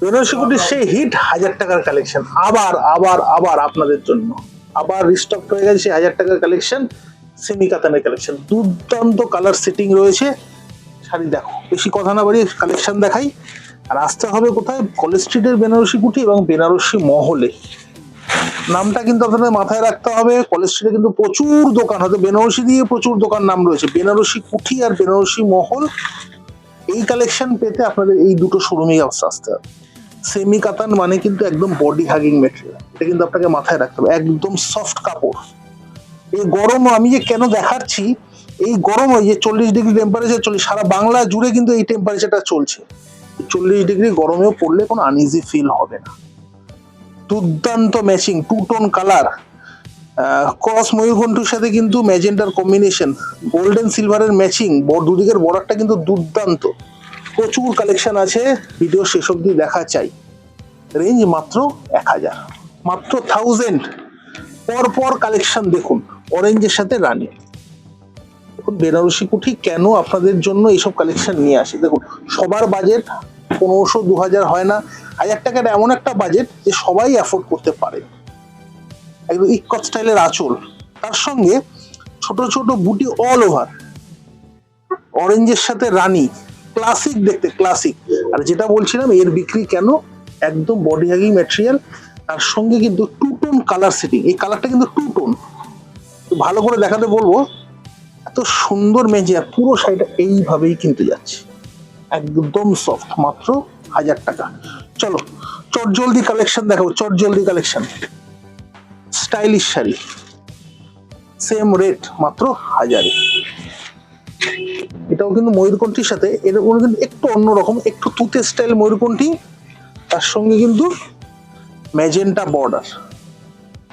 বেনারসি কুটির সেই হিট 1000 টাকার কালেকশন আবার আবার আবার আপনাদের জন্য আবার রিস্টক হয়ে গেছে 1000 টাকার কালেকশন। সেমি কাতানের কালেকশন, দুর্দান্ত কালার সেটিং রয়েছে। শাড়ি দেখো, বেশি কথা না বাড়িয়ে কালেকশন দেখাই। আর আসতে হবে কোথায়? কলেজ স্ট্রিটের বেনারসি কুঠি এবং বেনারসি মহলে। নামটা কিন্তু আপনাদের মাথায় রাখতে হবে। কলেজ স্ট্রিটে কিন্তু প্রচুর দোকান, হয়তো বেনারসি দিয়ে প্রচুর দোকান নাম রয়েছে। বেনারসি কুঠি আর বেনারসি মহল, এই কালেকশন পেতে আপনাদের এই দুটো শোরুমেই আসতে হবে। সেমি কাতান মানে কিন্তু একদম বডি হাগিং মেটেরিয়াল, এটা কিন্তু আপনাকে মাথায় রাখতে হবে। একদম সফট কাপড়। এই গরম আমি যে কেন দেখাচ্ছি, এই গরম ওই যে 40 ডিগ্রি টেম্পারেচার চলছে সারা বাংলা জুড়ে, কিন্তু এই টেম্পারেচারটা চলছে। 40 ডিগ্রি গরমেও পড়লে কোনো আনইজি ফিল হবে না। দুর্দান্ত matching, two tone colour, cross ময়ূরকণ্ঠের সাথে কিন্তু ম্যাজেন্টার কম্বিনেশন, গোল্ডেন সিলভারের ম্যাচিং, দুদিকের বর্ডারটা কিন্তু দুর্দান্ত। প্রচুর কালেকশন আছে, ভিডিও শেষ অব্দি দেখা চাই। রেঞ্জ মাত্র 1000, মাত্র 1000। পর পর কালেকশন দেখুন, অরেঞ্জের সাথে রানী। দেখুন বেনারসি কুঠি কেন আপনাদের জন্য এইসব কালেকশন নিয়ে আসে। দেখুন সবার বাজেট 1500-2000 হয় না। 1000 টাকার এমন একটা বাজেট যে সবাই অ্যাফোর্ড করতে পারে। একদম ইকট স্টাইলের আঁচল, তার সঙ্গে ছোট ছোট বুটি অল ওভার, অরেঞ্জের সাথে রানী, ক্লাসিক দেখতে, ক্লাসিক। আর যেটা বলছিলাম এর বিক্রি কেন, একদম বডি হাগিং ম্যাটেরিয়াল, তার সঙ্গে কিন্তু টু টোন কালার সেটিং। এই কালারটা কিন্তু টু টোন, ভালো করে দেখাতে বলবো। এত সুন্দর মেজে, আর পুরো শাড়িটা এইভাবেই কিন্তু যাচ্ছে, একদম সফট, মাত্র 1000 টাকা। চলো চটজলদি কালেকশন দেখাবো, চটজলদি collection. Stylish sari, same rate, মাত্র 1000। এটাও কিন্তু ময়ূরকণ্ঠীর সাথে, এর কিন্তু একটু অন্যরকম, একটু তুতে স্টাইল ময়ূরকণ্ঠী, তার সঙ্গে কিন্তু ম্যাজেন্টা বর্ডার,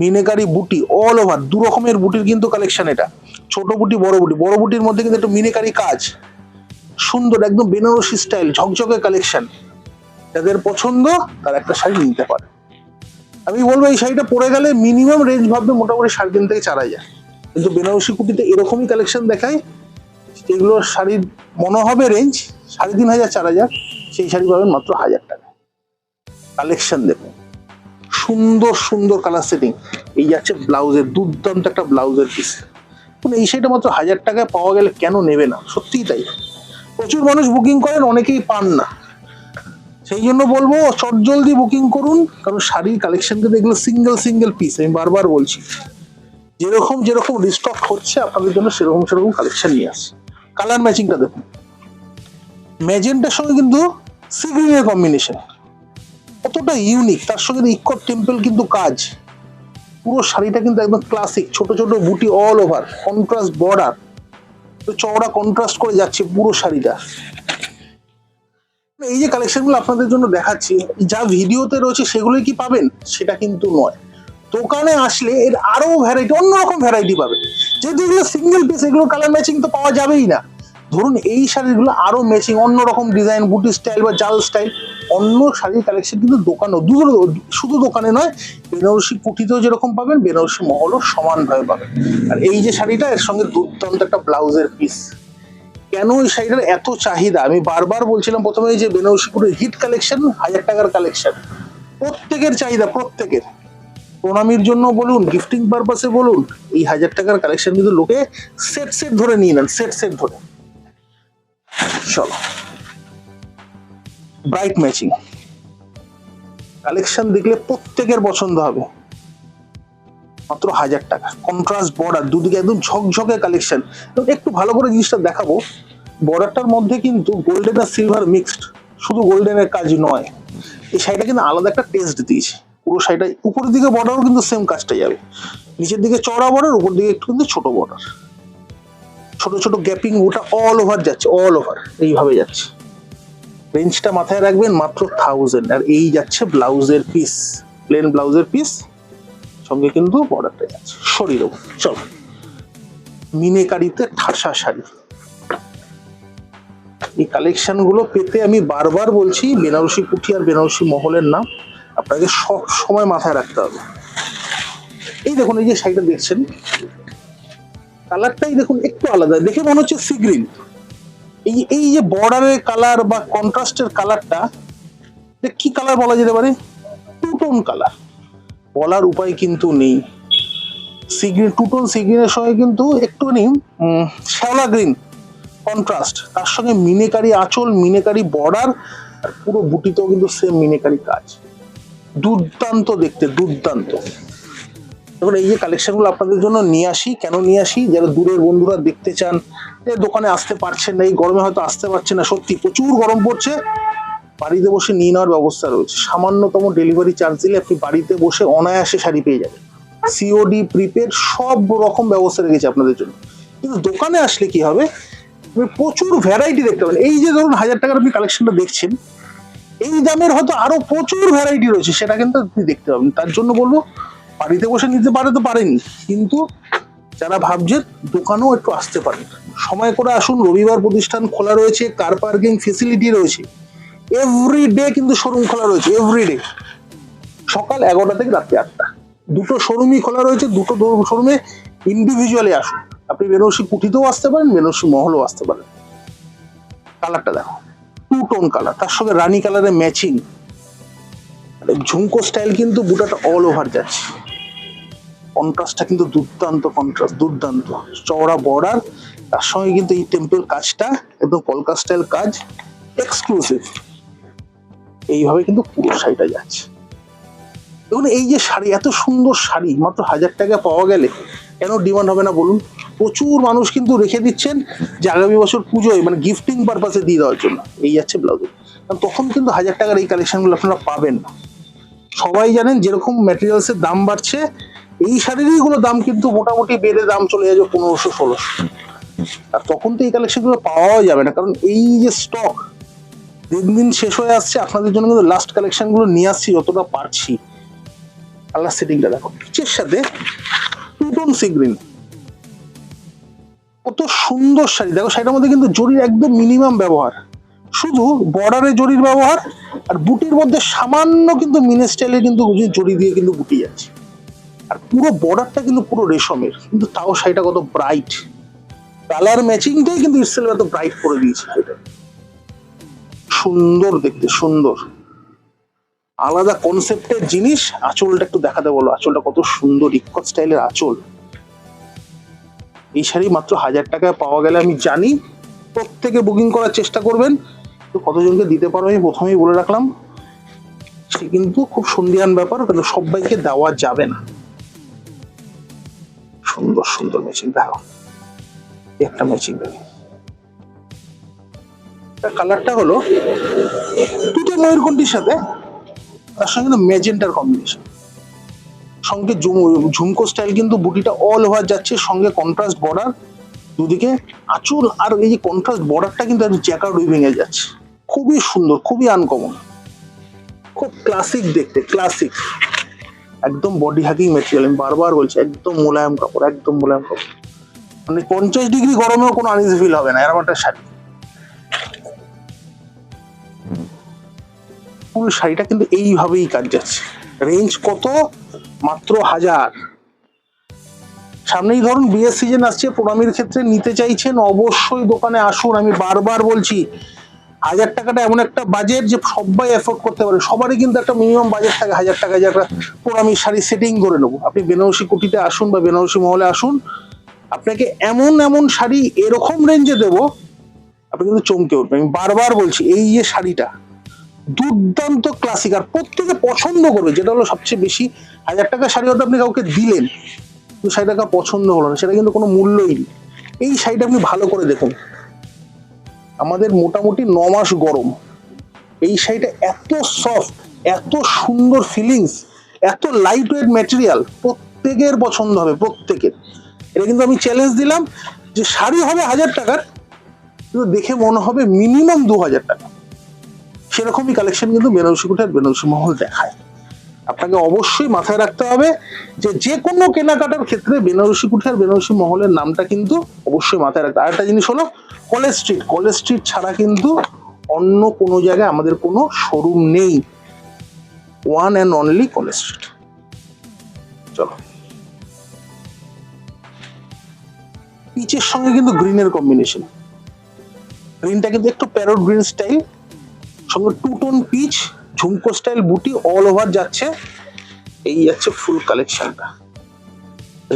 মিনেকারি বুটি অল ওভার। দু রকমের বুটির কিন্তু কালেকশন এটা, ছোট বুটি বড় বুটি। বড় বুটির মধ্যে কিন্তু একটু মিনেকারি কাজ, সুন্দর একদম বেনারসি স্টাইল, ঝকঝকে কালেকশন। যাদের পছন্দ তার একটা শাড়ি নিতে পারে। আমি বলবো এই শাড়িটা পরে গেলে মিনিমাম রেঞ্জ ভাববে মোটামুটি 3.5 থেকে 4000। কিন্তু বেনারসি কুটিতে এরকমই কালেকশন দেখায়, যেগুলোর শাড়ির মনে হবে রেঞ্জ 3500-4000, সেই শাড়ি পাবেন মাত্র 1000 টাকা। কালেকশন দেখুন, সুন্দর সুন্দর কালার সেটিং। এই যাচ্ছে ব্লাউজের, দুর্দান্ত একটা ব্লাউজের পিস। এই শাড়িটা মাত্র 1000 টাকায় পাওয়া গেলে কেন নেবে না? সত্যিই তাই। প্রচুর মানুষ বুকিং করেন, অনেকেই পান না। সেই জন্য বলবো চটজলদি বুকিং করুন, কারণ শাড়ির কালেকশন কিন্তু এগুলো সিঙ্গেল সিঙ্গেল পিস। আমি বারবার বলছি, যেরকম যেরকম রিস্টক হচ্ছে আপনাদের জন্য সেরকম সেরকম কালেকশন নিয়ে আসে। কালার ম্যাচিংটা দেখুন, ম্যাজেন্টার সঙ্গে কিন্তু সি গ্রিনের কম্বিনেশন, কতটা ইউনিক। তার সঙ্গে ইকট টেম্পল কিন্তু কাজ। পুরো শাড়িটা কিন্তু একদম ক্লাসিক, ছোট ছোট বুটি অল ওভার, কন্ট্রাস্ট বর্ডার, চওড়া কন্ট্রাস্ট করে যাচ্ছে পুরো শাড়িটা। এই যে কালেকশনগুলো আপনাদের জন্য দেখাচ্ছি, যা ভিডিওতে রয়েছে সেগুলোই কি পাবেন সেটা কিন্তু নয়। দোকানে আসলে এর আরো ভ্যারাইটি, অন্যরকম ভ্যারাইটি পাবেন। যেহেতু এগুলো সিঙ্গেল পিস, এগুলো কালার ম্যাচিং তো পাওয়া যাবেই না। ধরুন এই শাড়িগুলো আরো ম্যাচিং, অন্যরকম ডিজাইন, বুটি স্টাইল বা জাল স্টাইল, অন্য শাড়ির কালেকশন কিন্তু দোকানেও, শুধু দোকানে নয়, বেনারসি কুঠিতেও যেরকম পাবেন বেনারসি মহলও সমানভাবে পাবেন। আর এই যে শাড়িটা, এর সঙ্গে দুর্দান্ত একটা ব্লাউজের পিস। কেন এই শাড়িটার এত চাহিদা? আমি বারবার বলছিলাম প্রথমে যে বেনারসি কুঠির হিট কালেকশন, 1000 টাকার কালেকশন, প্রত্যেকের চাহিদা, প্রত্যেকের। প্রণামীর জন্য বলুন, গিফটিং পারপাসে বলুন, এই 1000 টাকার কালেকশন কিন্তু লোকে সেট সেট ধরে নিয়ে নেন, সেট সেট ধরে। চলো, ব্রাইট ম্যাচিং কালেকশন দেখলে প্রত্যেকের পছন্দ হবে, মাত্র 1000 টাকা। কন্ট্রাস্ট বর্ডার, দুদিকে একদম ঝকঝকে কালেকশন। একটু ভালো করে জিনিসটা দেখাবো, বর্ডারটার মধ্যে কিন্তু গোল্ডেন আর সিলভার মিক্সড, শুধু গোল্ডেনের কাজ নয়। এই শাড়িটা কিন্তু আলাদা একটা টেস্ট দিয়েছে। পুরো শাড়িটা উপরের দিকে বর্ডারও কিন্তু সেম কাজটা যাবে, নিচের দিকে চড়া বর্ডার, উপর দিকে একটু কিন্তু ছোট বর্ডার, ছোট ছোট গ্যাপিং, ওটা অল ওভার যাচ্ছে, অল ওভার এইভাবে যাচ্ছে। রেঞ্জটা মাথায় রাখবেন, মাত্র 1000। আর এই যাচ্ছে ব্লাউজের পিস, প্লেন ব্লাউজের পিস, সঙ্গে কিন্তু বর্ডারটা যাচ্ছে। সরিয়ে দেবো। চলো, মিনেকারিতে ঠাসা শাড়ি, এই কালেকশন গুলো পেতে আমি বারবার বলছি বেনারসি কুঠি আর বেনারসি মহলের নাম আপনাকে সব সময় মাথায় রাখতে হবে। এই দেখুন, এই যে শাড়িটা দেখছেন, কালারটাই দেখুন একটু আলাদা, দেখে মনে হচ্ছে সি গ্রিন। এই যে বর্ডারের কালার বা কন্ট্রাস্টের কালারটা কি কালার বলা যেতে পারে? টু টোন কালার, বলার উপায় কিন্তু নেই। সিগ্রিন, টু টোন সিগ্রিনের সঙ্গে কিন্তু একটুখানি শ্যাওলা গ্রিন কন্ট্রাস্ট, তার সঙ্গে মিনেকারি আঁচল, মিনেকারি বর্ডার, আর পুরো বুটিতেও কিন্তু সেম মিনেকারি কাজ। দুর্দান্ত দেখতে, দুর্দান্ত। এখন এই যে কালেকশনগুলো আপনাদের জন্য নিয়ে আসি, কেন নিয়ে আসি? যারা দূরের বন্ধুরা দেখতে চান, যে দোকানে আসতে পারছেন না, এই গরমে হয়তো আসতে পারছেন না, সত্যি প্রচুর গরম পড়ছে, বাড়িতে বসে নিয়ে নেওয়ার ব্যবস্থা রয়েছে। সামান্যতম ডেলিভারি চার্জ দিলে আপনি বাড়িতে বসে অনায়াসে শাড়ি পেয়ে যাবেন। সিওডি, প্রিপেড সব রকম ব্যবস্থা রেখেছে আপনাদের জন্য। কিন্তু দোকানে আসলে কি হবে, প্রচুর ভ্যারাইটি দেখতে পাবেন। এই যে ধরুন 1000 টাকার আপনি কালেকশনটা দেখছেন, এই দামের হয়তো আরো প্রচুর ভ্যারাইটি রয়েছে, সেটা কিন্তু আপনি দেখতে পাবেন। তার জন্য বলবো, বাড়িতে বসে নিতে পারে তো পারেনি, কিন্তু যারা ভাবছেন দোকানেও একটু আসতে পারেন, সময় করে আসুন। রবিবার প্রতিষ্ঠান খোলা রয়েছে, কার পার্কিং ফেসিলিটি রয়েছে, এভরিডে কিন্তু শোরুম খোলা রয়েছে, এভরিডে সকাল 11টা থেকে রাত্রি 8টা। দুটো শোরুমই খোলা রয়েছে, দুটো শোরুমে ইন্ডিভিজুয়ালি আসুন। আপনি বেনারসি কুঠিতেও আসতে পারেন, বেনারসি মহলেও আসতে পারেন। কালারটা দেখো, টু টোন কালার, তার সঙ্গে রানী কালারের ম্যাচিং, ঝুমকো স্টাইল কিন্তু বুটাটা অল ওভার যাচ্ছে। কন্ট্রাস্টটা কিন্তু দুর্দান্ত, কন্ট্রাস্ট দুর্দান্ত, চওড়া বর্ডার, তার সঙ্গে কিন্তু এই টেম্পল কাজটা একদম কলকা স্টাইল কাজ, এক্সক্লুসিভ। এইভাবে কিন্তু পুরো শাড়িটা যাচ্ছে। দেখুন এই যে শাড়ি, এত সুন্দর শাড়ি মাত্র 1000 টাকা পাওয়া গেলে কেন ডিমান্ড হবে না বলুন? প্রচুর মানুষ কিন্তু রেখে দিচ্ছেন যে আগামী বছর পুজোয় মানে গিফটিং পারপাসে দিয়ে দেওয়ার জন্য। এই যাচ্ছে ব্লাউজে, কারণ তখন কিন্তু 1000 টাকার এই কালেকশনগুলো আপনারা পাবেন না। সবাই জানেন যেরকম ম্যাটেরিয়ালসের দাম বাড়ছে, এই শাড়িরই গুলো দাম কিন্তু মোটামুটি বেড়ে দাম চলে যাবে 1500-1600। আর তখন তো এই কালেকশনগুলো পাওয়াও যাবে না, কারণ এই যে স্টক দিন দিন শেষ হয়ে আসছে। আপনাদের জন্য কিন্তু লাস্ট কালেকশনগুলো নিয়ে আসছি যতটা পারছি। কালার সেটিংটা দেখো, পিচের সাথে টু টোন সি গ্রিন, কত সুন্দর শাড়ি। দেখো শাড়িটার মধ্যে কিন্তু জরির একদম মিনিমাম ব্যবহার, শুধু বর্ডারে জরির ব্যবহার, আর বুটির মধ্যে সামান্য কিন্তু মিনি স্টাইলে কিন্তু জরি দিয়ে কিন্তু বুটি যাচ্ছে। আর পুরো বর্ডারটা কিন্তু পুরো রেশমের, কিন্তু তাও শাড়িটা কত ব্রাইট, কালার ম্যাচিংটাই কিন্তু ইটসেলফ এত ব্রাইট করে দিয়েছে। এটা সুন্দর দেখতে, সুন্দর আলাদা কনসেপ্টের জিনিস। আঁচলটা একটু দেখাতে বলো, আঁচলটা কত সুন্দর, ইকট স্টাইলের আঁচল। এই শাড়ি মাত্র 1000 টাকায় পাওয়া গেলে আমি জানি প্রত্যেকে বুকিং করার চেষ্টা করবেন। তো কতজনকে দিতে পারো আমি প্রথমেই বলে রাখলাম, সে কিন্তু খুব সন্ধিয়ান ব্যাপার, কিন্তু সবাইকে দেওয়া যাবে না। সুন্দর সুন্দর ম্যাচিং দেখো, একটা ম্যাচিং দেখো, কালারটা হলো দুটো ময়ূরকণ্ঠীর সাথে, তার সঙ্গে কিন্তু ম্যাজেন্টার কম্বিনেশন, সঙ্গে ঝুমকো স্টাইল কিন্তু বুটিটা অল ওভার যাচ্ছে, সঙ্গে কন্ট্রাস্ট বর্ডার দুদিকে আঁচল, আর এই যে কন্ট্রাস্ট বর্ডারটা কিন্তু একটু জ্যাকার্ড উইভিং এ যাচ্ছে। খুবই সুন্দর, খুবই আনকমন, খুব ক্লাসিক দেখতে, ক্লাসিক একদম বডি হাগিং ম্যাটেরিয়াল। আমি বারবার বলছি, একদম মোলায়েম কাপড়, একদম মোলায়েম কাপড়, মানে 50 ডিগ্রি গরমেও কোনো আনইজি ফিল হবে না এরকম একটা শাড়ি। পুরো শাড়িটা কিন্তু এইভাবেই কাজ যাচ্ছে। রেঞ্জ কত? মাত্র 1000। সামনেই ধরুন বিয়ের সিজন আসছে, প্রণামীর ক্ষেত্রে নিতে চাইছেন, অবশ্যই দোকানে আসুন। আমি বারবার বলছি, 1000 টাকাটা এমন একটা বাজেট যে সবাই এফোর্ড করতে পারে। সবারই কিন্তু একটা মিনিমাম বাজেট থাকে 1000 টাকা, যে একটা প্রণামীর শাড়ি সেটিং করে নেবো। আপনি বেনারসি কুটিতে আসুন বা বেনারসি মহলে আসুন, আপনাকে এমন এমন শাড়ি এরকম রেঞ্জে দেবো, আপনি কিন্তু চমকে উঠবেন। আমি বারবার বলছি, এই যে শাড়িটা দুর্দান্ত ক্লাসিক, আর প্রত্যেকে পছন্দ করবে। যেটা হলো সবচেয়ে বেশি, 1000 টাকার শাড়ি হয়তো আপনি কাউকে দিলেন, কিন্তু শাড়িটা পছন্দ হলো না, সেটা কিন্তু কোনো মূল্যই নেই। এই শাড়িটা আপনি ভালো করে দেখুন, আমাদের মোটামুটি 9 মাস গরম, এই শাড়িটা এত সফট, এত সুন্দর ফিলিংস, এত লাইট ওয়েট ম্যাটেরিয়াল, প্রত্যেকের পছন্দ হবে, প্রত্যেকের। এটা কিন্তু আমি চ্যালেঞ্জ দিলাম যে শাড়ি হবে 1000 টাকার, কিন্তু দেখে মনে হবে মিনিমাম 2000 টাকা। সেরকমই কালেকশন কিন্তু বেনারসি কুঠি আর বেনারসি মহল দেখায়। আপনাকে অবশ্যই মাথায় রাখতে হবে যে যে কোনো কেনাকাটার ক্ষেত্রে বেনারসি কুঠি আর বেনারসি মহলের নামটা কিন্তু অবশ্যই মাথায় রাখতে। আর একটা জিনিস হলো কলেজ স্ট্রিট, কলেজ স্ট্রিট ছাড়া কিন্তু অন্য কোনো জায়গায় আমাদের কোনো শোরুম নেই, one and only college street. চলো, পিচের সঙ্গে কিন্তু গ্রিনের কম্বিনেশন, গ্রিনটা কিন্তু একটু প্যারট গ্রিন স্টাইল, সঙ্গে টু টোন পিচ, ঝুমকো স্টাইল বুটি অল ওভার যাচ্ছে। এই যাচ্ছে ফুল কালেকশনটা,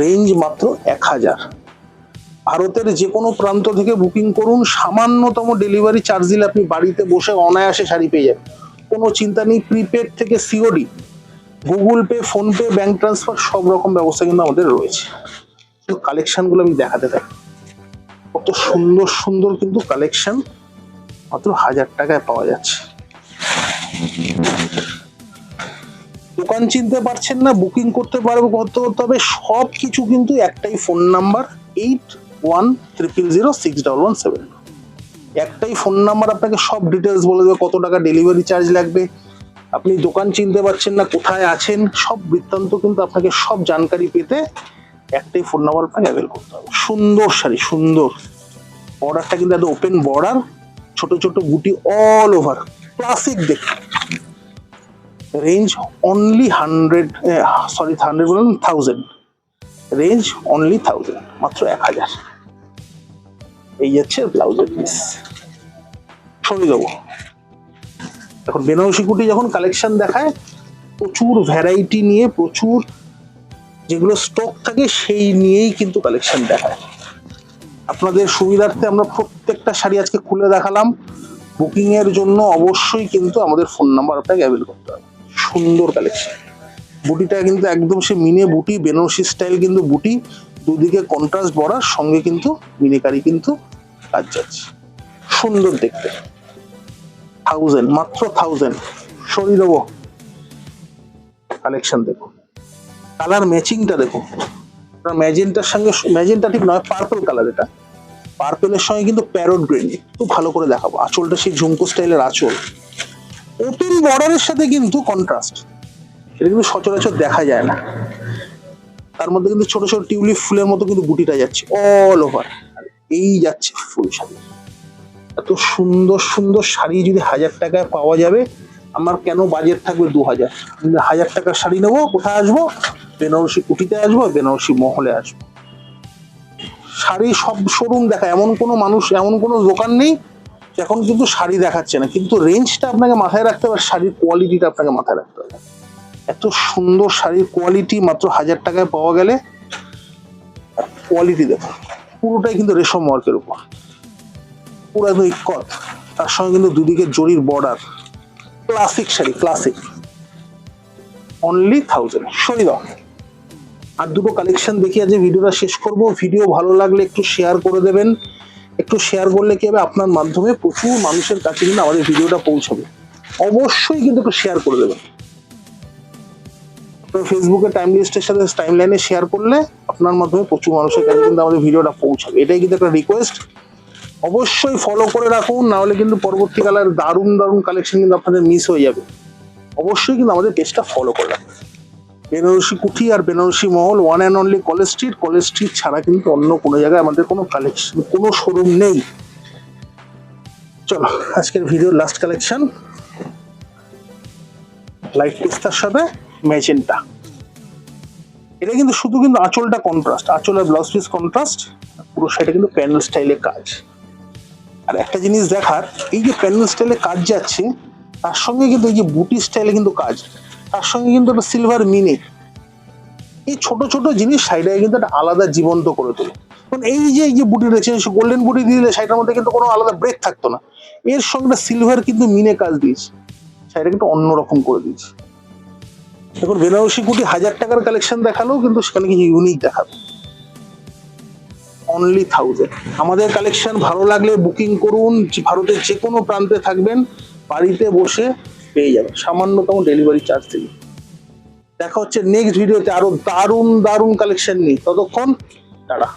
রেঞ্জ মাত্র 1000। ভারতের যে কোনো প্রান্ত থেকে বুকিং করুন, সামান্যতম ডেলিভারি চার্জ দিলে আপনি বাড়িতে বসে অনায়াসে শাড়ি পেয়ে যাবেন, কোনো চিন্তা নেই। প্রিপেড থেকে COD, Google pay, PhonePe, bank transfer সব রকম ব্যবস্থা কিন্তু আমাদের রয়েছে। কালেকশনগুলো আমি দেখাতে থাকি, কত সুন্দর সুন্দর কিন্তু কালেকশন মাত্র 1000 টাকায় পাওয়া যাচ্ছে। দোকান চিনতে পারছেন না, বুকিং করতে পারবো, করতে হবে, সব কিছু কিন্তু একটাই ফোন নাম্বার 8100061117। একটাই ফোন নাম্বার আপনাকে সব ডিটেলস বলে দেবে, কত টাকা ডেলিভারি চার্জ লাগবে, আপনি দোকান চিনতে পারছেন না, কোথায় আছেন, সব বৃত্তান্ত কিন্তু আপনাকে সব জানকারি পেতে একটাই ফোন নাম্বার আপনাকে অ্যাভেল করতে হবে। সুন্দর শাড়ি, সুন্দর বর্ডারটা কিন্তু একদম ওপেন বর্ডার, ছোট ছোট বুটি অল ওভার, ক্লাসিক দেখতে। রেঞ্জ অনলি 1000, রেঞ্জ অনলি 1000, মাত্র 1000। এই যাচ্ছে ব্লাউজের পিস, সরিয়ে দেবো। এখন বেনারসি কুটি যখন কালেকশন দেখায়, প্রচুর ভ্যারাইটি নিয়ে, প্রচুর যেগুলো স্টক থাকে সেই নিয়েই কিন্তু কালেকশন দেখায়। আপনাদের সুবিধার্থে আমরা প্রত্যেকটা শাড়ি আজকে খুলে দেখালাম। বুকিং এর জন্য অবশ্যই কিন্তু আমাদের ফোন নাম্বার আপনাকে অ্যাভেল করতে হবে। সুন্দর কালেকশন, বুটিটা কিন্তু একদম সে মিনে বুটি, বেনারসি স্টাইল কিন্তু বুটি, দুদিকে কন্ট্রাস্ট বর্ডার, সঙ্গে কিন্তু মিনিকারি কিন্তু কাজ যাচ্ছে, সুন্দর দেখতে। 1000, মাত্র 1000, সরিয়ে দেবো। কালেকশন দেখো, কালার ম্যাচিংটা দেখো, ম্যাজেন্টার সঙ্গে, ম্যাজেন্টা ঠিক নয়, পার্পল কালার, এটা পার্পলের সঙ্গে কিন্তু প্যারট গ্রিন, একটু ভালো করে দেখাবো। আঁচলটা সেই ঝুমকো স্টাইলের আঁচল, ওপেন বর্ডারের সাথে কিন্তু কন্ট্রাস্ট, এটা কিন্তু সচরাচর দেখা যায় না। তার মধ্যে কিন্তু ছোট ছোট টিউলিপ ফুলের মতো কিন্তু বুটিটা যাচ্ছে অল ওভার, এই যাচ্ছে ফুল শাড়ি। এত সুন্দর সুন্দর শাড়ি যদি 1000 টাকায় পাওয়া যাবে, আমার কেন বাজেট থাকবে 2000? 1000 টাকার শাড়ি নেবো, কোথায় আসবো? বেনারসি কুটিতে আসবো, বেনারসি মহলে আসবো। শাড়ি সব শোরুম দেখায়, এমন কোনো মানুষ, এমন কোনো দোকান নেই এখন কিন্তু শাড়ি দেখাচ্ছে না, কিন্তু রেঞ্জটা আপনাকে মাথায় রাখতে হবে, শাড়ির কোয়ালিটিটা আপনাকে মাথায় রাখতে হবে। এত সুন্দর শাড়ির কোয়ালিটি মাত্র 1000 টাকায় পাওয়া গেলে, কোয়ালিটি দেখো, পুরোটাই কিন্তু রেশম ওয়ার্কের উপর, পুরো একদম ইকত, তার সঙ্গে কিন্তু দুদিকে জরির border, classic sari, classic. Only 1000, sorry দাও। আর দুটো কালেকশন দেখিয়ে আজ ভিডিওটা শেষ করব। ভিডিও ভালো লাগলে একটু শেয়ার করে দেবেন, একটু শেয়ার করলে কি হবে, আপনার মাধ্যমে প্রচুর মানুষের কাছে কিন্তু আমাদের ভিডিওটা পৌঁছাবে। অবশ্যই কিন্তু একটু শেয়ার করে দেবেন। ফেসবুকে টাইম লিস্টের সাথে টাইম লাইনে শেয়ার করলে আপনার মাধ্যমে প্রচুর মানুষের কাছে কিন্তু আমাদের ভিডিওটা পৌঁছাবে, এটাই কিন্তু একটা রিকোয়েস্ট। অবশ্যই ফলো করে রাখুন, না হলে কিন্তু পরবর্তীকালের দারুণ দারুণ কালেকশন কিন্তু আপনাদের মিস হয়ে যাবে। অবশ্যই কিন্তু আমাদের পেজটা ফলো করে রাখুন। বেনারসি কুঠি আর বেনারসি মহল, one and only college street. College street ছাড়া কিন্তু অন্য কোনো জায়গায় আমাদের কোনো কালেকশন, কোনো শোরুম নেই। চলো আজকের ভিডিওর লাস্ট কালেকশন, লাইট পিস্তার সাথে ম্যাজেন্টা। এটা কিন্তু শুধু কিন্তু আঁচলটা কন্ট্রাস্ট, আঁচল আর ব্লাউজ পিস কন্ট্রাস্ট, পুরো সেটা কিন্তু প্যানেল স্টাইলে কাজ। আর একটা জিনিস দেখার, এই যে প্যানেল স্টাইলে কাজ যাচ্ছে, তার সঙ্গে কিন্তু এই যে বুটি স্টাইলে কিন্তু কাজ, তার সঙ্গে কিন্তু একটা সিলভার মিনি, এই ছোট ছোট জিনিস শাড়িটাকে কিন্তু একটা আলাদা জীবন্ত করে তোলে। কারণ এই যে বুটি রয়েছে, গোল্ডেন বুটি দিলে শাড়িটার মধ্যে কিন্তু কোনো আলাদা ব্রেক থাকতো না, এর সঙ্গে সিলভার কিন্তু মিনে কাজ দিয়েছে, শাড়িটা কিন্তু অন্যরকম করে দিয়েছে। এখন বেনারসি কুটি 1000 টাকার কালেকশন দেখালেও কিন্তু সেখানে কিছু ইউনিক দেখাবে। অনলি 1000। আমাদের কালেকশন ভালো লাগলে বুকিং করুন, ভারতের যে কোনো প্রান্তে থাকবেন বাড়িতে বসে পেয়ে যাবেন সামান্যতম ডেলিভারি চার্জ দিয়ে। দেখা হচ্ছে নেক্সট ভিডিওতে আরো দারুণ দারুণ কালেকশন নিয়ে, ততক্ষণ টাটা।